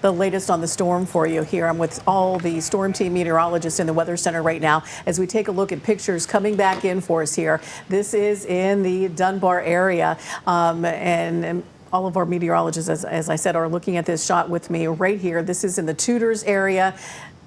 The latest on the storm for you here. I'm with all the storm team meteorologists in the Weather Center right now as we take a look at pictures coming back in for us here. This is in the Dunbar area, and all of our meteorologists, as I said, are looking at this shot with me right here. This is in the Tudors area.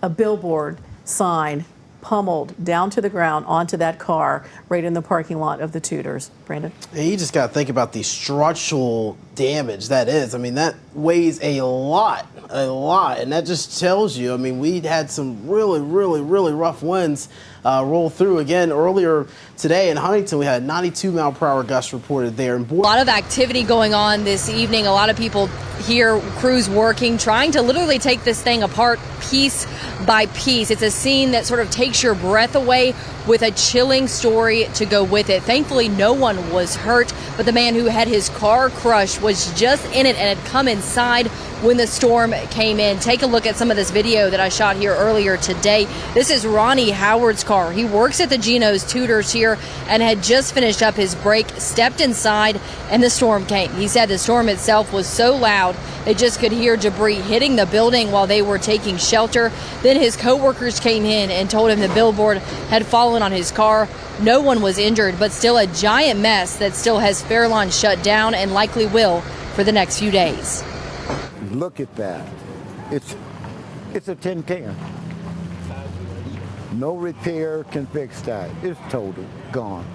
A billboard sign pummeled down to the ground onto that car right in the parking lot of the Tudors. Brandon? You just got to think about the structural damage that is. I mean, that weighs a lot. And that just tells you, I mean, we had some really rough winds roll through again earlier today in Huntington. We had 92-mile-per-hour gusts reported there. And a lot of activity going on this evening. A lot of people here, crews working, trying to literally take this thing apart piece by piece. It's a scene that sort of takes your breath away with a chilling story to go with it. Thankfully, no one was hurt, but the man who had his car crushed was just in it and had come inside when the storm came in. Take a look at some of this video that I shot here earlier today. This is Ronnie Howard's car. He works at the Geno's Tutors here and had just finished up his break, stepped inside, and the storm came. He said the storm itself was so loud they just could hear debris hitting the building while they were taking shelter. Then his co-workers came in and told him the billboard had fallen on his car. No one was injured, but still a giant mess that still has Fairlawn shut down and likely will for the next few days. Look at that. It's a tin can. No repair can fix that. It's total gone.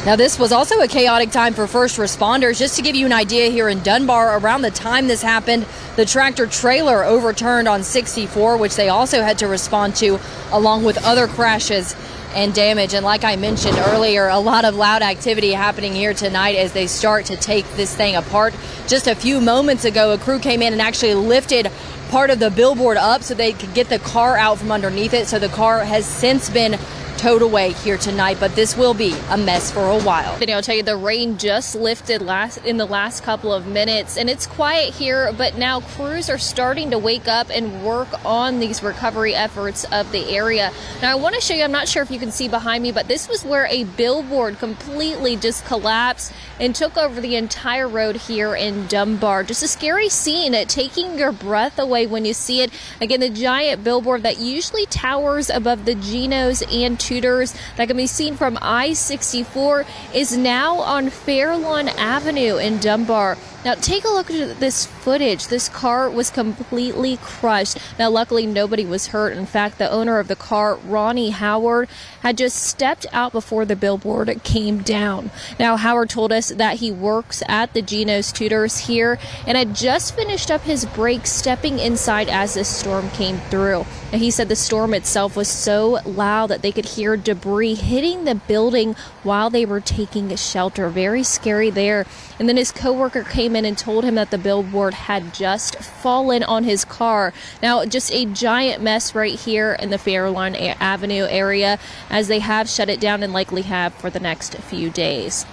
Now, this was also a chaotic time for first responders. Just to give you an idea, here in Dunbar, around the time this happened, the tractor trailer overturned on 64, which they also had to respond to, along with other crashes and damage. And like I mentioned earlier, a lot of loud activity happening here tonight as they start to take this thing apart. Just a few moments ago, a crew came in and actually lifted part of the billboard up so they could get the car out from underneath it. So the car has since been towed away here tonight, but this will be a mess for a while. I'll tell you, the rain just lifted in the last couple of minutes, and it's quiet here, but now crews are starting to wake up and work on these recovery efforts of the area. Now, I want to show you, I'm not sure if you can see behind me, but this was where a billboard completely just collapsed and took over the entire road here in Dunbar. Just a scary scene, taking your breath away when you see it. Again, the giant billboard that usually towers above the Geno's and Tutors that can be seen from I-64 is now on Fairlawn Avenue in Dunbar. Now, take a look at this footage. This car was completely crushed. Now, luckily, nobody was hurt. In fact, the owner of the car, Ronnie Howard, had just stepped out before the billboard came down. Now, Howard told us that he works at the Geno's Tutors here and had just finished up his break stepping inside as this storm came through. And he said the storm itself was so loud that they could hear debris hitting the building while they were taking shelter. Very scary there. And then his coworker came in and told him that the billboard had just fallen on his car. Now, just a giant mess right here in the Fairlawn Avenue area, as they have shut it down and likely have for the next few days.